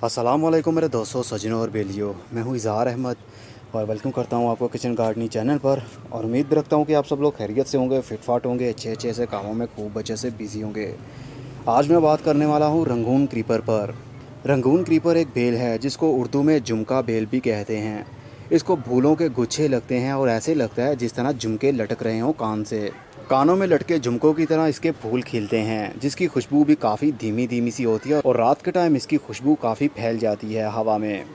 अस्सलाम वालेकुम मेरे दोस्तों, सजनों और बेलियों। मैं हूँ इज़हार अहमद और वेलकम करता हूँ आपको किचन गार्डनिंग चैनल पर। और उम्मीद भी रखता हूँ कि आप सब लोग खैरियत से होंगे, फिटफाट होंगे, अच्छे अच्छे से कामों में खूब अच्छे से बिजी होंगे। आज मैं बात करने वाला हूँ रंगून क्रीपर पर। रंगून क्रीपर एक बेल है जिसको उर्दू में झुमका बेल भी कहते हैं। इसको फूलों के गुच्छे लगते हैं और ऐसे लगता है जिस तरह झुमके लटक रहे हों कान से। कानों में लटके झुमकों की तरह इसके फूल खिलते हैं, जिसकी खुशबू भी काफ़ी धीमी धीमी सी होती है और रात के टाइम इसकी खुशबू काफ़ी फैल जाती है हवा में।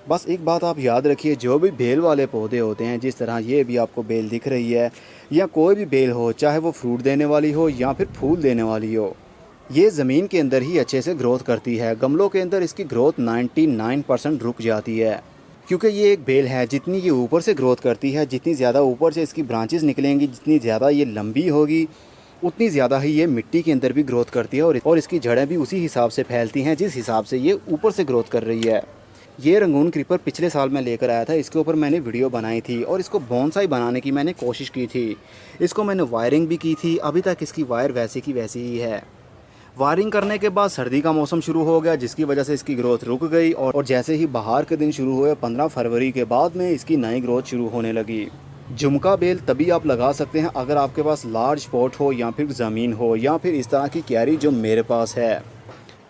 बस एक बात आप याद रखिए, जो भी बेल वाले पौधे होते हैं, जिस तरह ये भी आपको बेल दिख रही है या कोई भी बेल हो, चाहे वो फ्रूट देने वाली हो या फिर फूल देने वाली हो, ये ज़मीन के अंदर ही अच्छे से ग्रोथ करती है। गमलों के अंदर इसकी ग्रोथ 99% रुक जाती है, क्योंकि ये एक बेल है। जितनी ये ऊपर से ग्रोथ करती है, जितनी ज़्यादा ऊपर से इसकी ब्रांचेस निकलेंगी, जितनी ज़्यादा ये लंबी होगी, उतनी ज़्यादा ही ये मिट्टी के अंदर भी ग्रोथ करती है और इसकी जड़ें भी उसी हिसाब से फैलती हैं जिस हिसाब से ये ऊपर से ग्रोथ कर रही है। ये रंगून क्रीपर पिछले साल मैं लेकर आया था, इसके ऊपर मैंने वीडियो बनाई थी और इसको बोनसाई बनाने की मैंने कोशिश की थी। इसको मैंने वायरिंग भी की थी, अभी तक इसकी वायर वैसी की वैसी ही है। वायरिंग करने के बाद सर्दी का मौसम शुरू हो गया, जिसकी वजह से इसकी ग्रोथ रुक गई और जैसे ही बाहर के दिन शुरू हुए 15 फरवरी के बाद में इसकी नई ग्रोथ शुरू होने लगी। झुमका बेल तभी आप लगा सकते हैं अगर आपके पास लार्ज पॉट हो या फिर ज़मीन हो या फिर इस तरह की क्यारी जो मेरे पास है।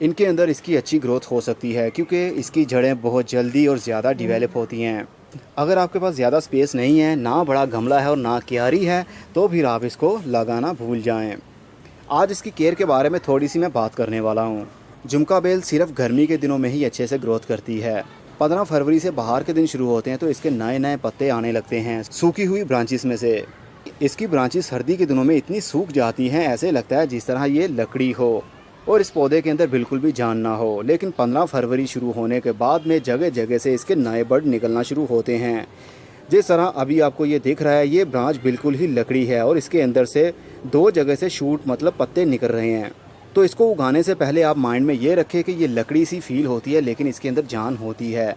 इनके अंदर इसकी अच्छी ग्रोथ हो सकती है क्योंकि इसकी जड़ें बहुत जल्दी और ज़्यादा डिवेलप होती हैं। अगर आपके पास ज़्यादा स्पेस नहीं है, ना बड़ा गमला है और ना क्यारी है, तो फिर आप इसको लगाना भूल जाएं। आज इसकी केयर के बारे में थोड़ी सी मैं बात करने वाला हूँ। झुमका बेल सिर्फ गर्मी के दिनों में ही अच्छे से ग्रोथ करती है। 15 फरवरी से बाहर के दिन शुरू होते हैं तो इसके नए नए पत्ते आने लगते हैं सूखी हुई ब्रांचेस में से। इसकी ब्रांचेस सर्दी के दिनों में इतनी सूख जाती हैं, ऐसे लगता है जिस तरह ये लकड़ी हो और इस पौधे के अंदर बिल्कुल भी जान ना हो। लेकिन 15 फरवरी शुरू होने के बाद में जगह जगह से इसके नए बड निकलना शुरू होते हैं। जिस तरह अभी आपको ये दिख रहा है, ये ब्रांच बिल्कुल ही लकड़ी है और इसके अंदर से 2 जगह से शूट मतलब पत्ते निकल रहे हैं। तो इसको उगाने से पहले आप माइंड में ये रखें कि ये लकड़ी सी फील होती है लेकिन इसके अंदर जान होती है।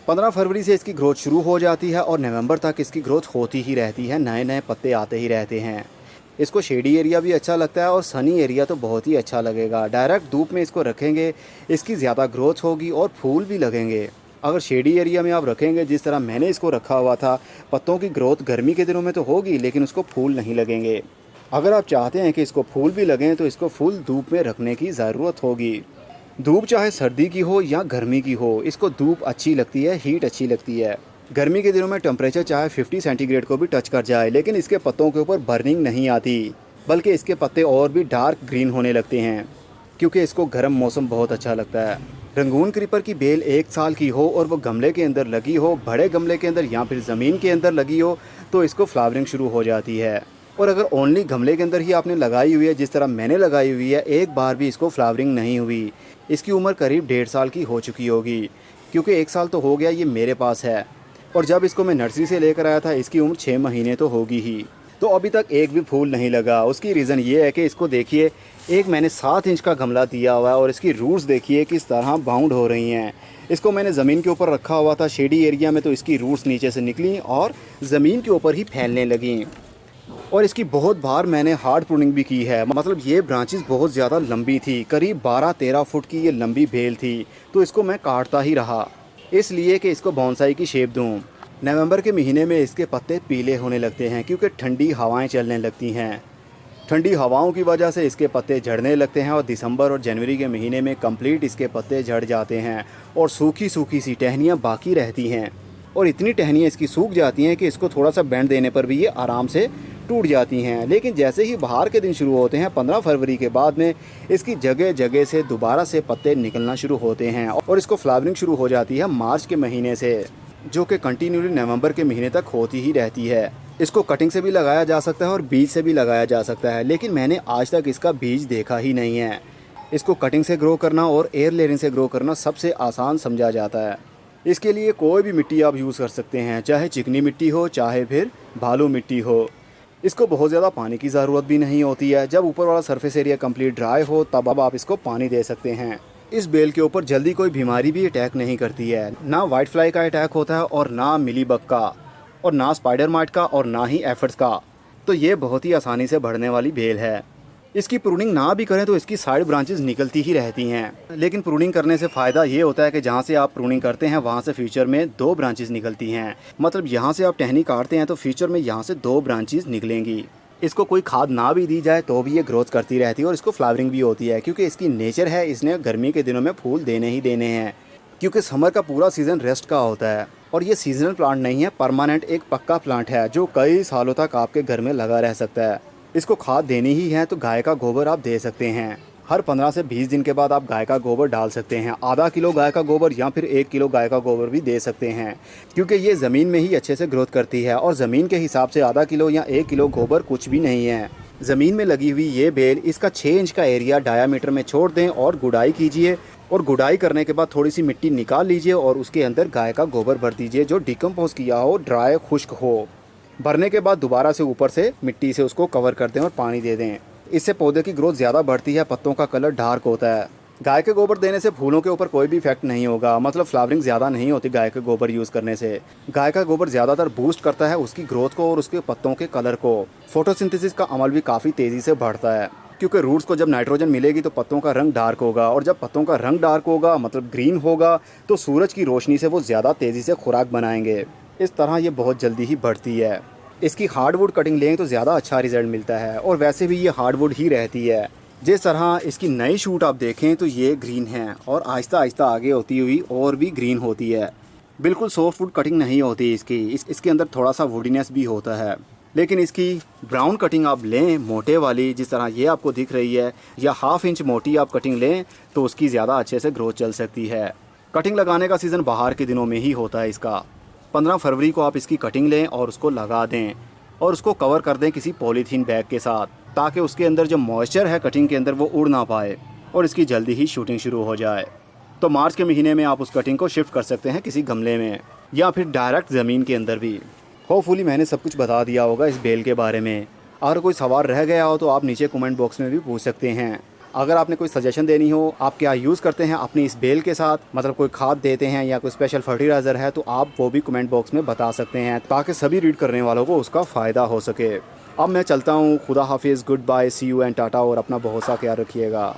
15 फरवरी से इसकी ग्रोथ शुरू हो जाती है और नवंबर तक इसकी ग्रोथ होती ही रहती है, नए नए पत्ते आते ही रहते हैं। इसको शेडी एरिया भी अच्छा लगता है और सनी एरिया तो बहुत ही अच्छा लगेगा। डायरेक्ट धूप में इसको रखेंगे, इसकी ज़्यादा ग्रोथ होगी और फूल भी लगेंगे। अगर शेडी एरिया में आप रखेंगे, जिस तरह मैंने इसको रखा हुआ था, पत्तों की ग्रोथ गर्मी के दिनों में तो होगी लेकिन उसको फूल नहीं लगेंगे। अगर आप चाहते हैं कि इसको फूल भी लगें तो इसको फुल धूप में रखने की ज़रूरत होगी। धूप चाहे सर्दी की हो या गर्मी की हो, इसको धूप अच्छी लगती है, हीट अच्छी लगती है। गर्मी के दिनों में टेम्परेचर चाहे 50 सेंटीग्रेड को भी टच कर जाए लेकिन इसके पत्तों के ऊपर बर्निंग नहीं आती, बल्कि इसके पत्ते और भी डार्क ग्रीन होने लगते हैं क्योंकि इसको गर्म मौसम बहुत अच्छा लगता है। रंगून क्रीपर की बेल 1 साल की हो और वो गमले के अंदर लगी हो, बड़े गमले के अंदर या फिर ज़मीन के अंदर लगी हो, तो इसको फ्लावरिंग शुरू हो जाती है। और अगर ओनली गमले के अंदर ही आपने लगाई हुई है, जिस तरह मैंने लगाई हुई है, एक बार भी इसको फ्लावरिंग नहीं हुई। इसकी उम्र करीब 1.5 साल की हो चुकी होगी, क्योंकि 1 साल तो हो गया ये मेरे पास है और जब इसको मैं नर्सरी से लेकर आया था इसकी उम्र 6 महीने तो होगी ही। तो अभी तक एक भी फूल नहीं लगा। उसकी रीज़न ये है कि इसको देखिए, एक मैंने 7 इंच का गमला दिया हुआ है और इसकी रूट्स देखिए किस तरह बाउंड हो रही हैं। इसको मैंने ज़मीन के ऊपर रखा हुआ था शेडी एरिया में, तो इसकी रूट्स नीचे से निकली और ज़मीन के ऊपर ही फैलने लगीं। और इसकी बहुत बार मैंने हार्ड प्रूनिंग भी की है, मतलब ये ब्रांचेस बहुत ज़्यादा लंबी थी, करीब 12-13 फुट की ये लंबी बेल थी, तो इसको मैं काटता ही रहा इसलिए कि इसको बोनसाई की शेप दूँ। नवंबर के महीने में इसके पत्ते पीले होने लगते हैं क्योंकि ठंडी हवाएं चलने लगती हैं। ठंडी हवाओं की वजह से इसके पत्ते झड़ने लगते हैं और दिसंबर और जनवरी के महीने में कंप्लीट इसके पत्ते झड़ जाते हैं और सूखी सूखी सी टहनियाँ बाकी रहती हैं। और इतनी टहनियाँ इसकी सूख जाती हैं कि इसको थोड़ा सा बैंड देने पर भी ये आराम से टूट जाती हैं। लेकिन जैसे ही बाहर के दिन शुरू होते हैं 15 फरवरी के बाद में इसकी जगह जगह से दोबारा से पत्ते निकलना शुरू होते हैं और इसको फ्लावरिंग शुरू हो जाती है मार्च के महीने से, जो कि कंटिन्यूली नवंबर के महीने तक होती ही रहती है। इसको कटिंग से भी लगाया जा सकता है और बीज से भी लगाया जा सकता है, लेकिन मैंने आज तक इसका बीज देखा ही नहीं है। इसको कटिंग से ग्रो करना और एयर लेयरिंग से ग्रो करना सबसे आसान समझा जाता है। इसके लिए कोई भी मिट्टी आप यूज़ कर सकते हैं, चाहे चिकनी मिट्टी हो चाहे फिर बालू मिट्टी हो। इसको बहुत ज़्यादा पानी की ज़रूरत भी नहीं होती है। जब ऊपर वाला सरफेस एरिया कंप्लीट ड्राई हो तब अब आप इसको पानी दे सकते हैं। इस बेल के ऊपर जल्दी कोई बीमारी भी अटैक नहीं करती है, ना वाइट फ्लाई का अटैक होता है और ना मिलीबग का और ना स्पाइडर माइट का और ना ही एफिड्स का। तो ये बहुत ही आसानी से बढ़ने वाली बेल है। इसकी प्रूनिंग ना भी करें तो इसकी साइड ब्रांचेस निकलती ही रहती हैं, लेकिन प्रूनिंग करने से फ़ायदा ये होता है कि जहाँ से आप प्रूनिंग करते हैं वहाँ से फ्यूचर में 2 ब्रांचेस निकलती हैं। मतलब यहाँ से आप टहनी काटते हैं तो फ्यूचर में यहाँ से 2 ब्रांचेस निकलेंगी। इसको कोई खाद ना भी दी जाए तो भी ये ग्रोथ करती रहती है और इसको फ्लावरिंग भी होती है, क्योंकि इसकी नेचर है, इसने गर्मी के दिनों में फूल देने ही देने हैं, क्योंकि समर का पूरा सीज़न रेस्ट का होता है। और ये सीजनल प्लांट नहीं है, परमानेंट एक पक्का प्लांट है जो कई सालों तक आपके घर में लगा रह सकता है। इसको खाद देनी ही है तो गाय का गोबर आप दे सकते हैं। हर 15 से 20 दिन के बाद आप गाय का गोबर डाल सकते हैं। आधा किलो गाय का गोबर या फिर 1 किलो गाय का गोबर भी दे सकते हैं, क्योंकि ये ज़मीन में ही अच्छे से ग्रोथ करती है और ज़मीन के हिसाब से आधा किलो या 1 किलो गोबर कुछ भी नहीं है। ज़मीन में लगी हुई ये बेल, इसका 6 इंच का एरिया डायामीटर में छोड़ दें और गुड़ाई कीजिए। और गुड़ाई करने के बाद थोड़ी सी मिट्टी निकाल लीजिए और उसके अंदर गाय का गोबर भर दीजिए जो डिकम्पोज किया हो, ड्राई खुश्क हो। भरने के बाद दोबारा से ऊपर से मिट्टी से उसको कवर कर दें और पानी दे दें। इससे पौधे की ग्रोथ ज़्यादा बढ़ती है, पत्तों का कलर डार्क होता है। गाय के गोबर देने से फूलों के ऊपर कोई भी इफेक्ट नहीं होगा, मतलब फ्लावरिंग ज़्यादा नहीं होती गाय के गोबर यूज़ करने से। गाय का गोबर ज़्यादातर बूस्ट करता है उसकी ग्रोथ को और उसके पत्तों के कलर को। फोटोसिंथेसिस का अमल भी काफ़ी तेज़ी से बढ़ता है, क्योंकि रूट्स को जब नाइट्रोजन मिलेगी तो पत्तों का रंग डार्क होगा, और जब पत्तों का रंग डार्क होगा मतलब ग्रीन होगा तो सूरज की रोशनी से वो ज़्यादा तेज़ी से खुराक बनाएंगे। इस तरह ये बहुत जल्दी ही बढ़ती है। इसकी हार्डवुड कटिंग लें तो ज़्यादा अच्छा रिजल्ट मिलता है, और वैसे भी ये हार्डवुड ही रहती है। जिस तरह इसकी नई शूट आप देखें तो ये ग्रीन है और आहिस्ता आहिस्ता आगे होती हुई और भी ग्रीन होती है। बिल्कुल सॉफ्ट वुड कटिंग नहीं होती इसके अंदर थोड़ा सा वुडीनेस भी होता है। लेकिन इसकी ब्राउन कटिंग आप लें मोटे वाली, जिस तरह ये आपको दिख रही है, या 1/2 इंच मोटी आप कटिंग लें तो उसकी ज़्यादा अच्छे से ग्रोथ चल सकती है। कटिंग लगाने का सीज़न बाहर के दिनों में ही होता है इसका। 15 फरवरी को आप इसकी कटिंग लें और उसको लगा दें और उसको कवर कर दें किसी पॉलीथीन बैग के साथ, ताकि उसके अंदर जो मॉइस्चर है कटिंग के अंदर वो उड़ ना पाए और इसकी जल्दी ही शूटिंग शुरू हो जाए। तो मार्च के महीने में आप उस कटिंग को शिफ्ट कर सकते हैं किसी गमले में या फिर डायरेक्ट ज़मीन के अंदर भी। होपफुली मैंने सब कुछ बता दिया होगा इस बेल के बारे में। अगर कोई सवाल रह गया हो तो आप नीचे कमेंट बॉक्स में भी पूछ सकते हैं। अगर आपने कोई सजेशन देनी हो, आप क्या यूज़ करते हैं अपनी इस बेल के साथ, मतलब कोई खाद देते हैं या कोई स्पेशल फर्टिलाइज़र है, तो आप वो भी कमेंट बॉक्स में बता सकते हैं, ताकि सभी रीड करने वालों को उसका फ़ायदा हो सके। अब मैं चलता हूँ, खुदा हाफिज़, good bye, see you and tata, और अपना बहुत सा ख्याल रखिएगा।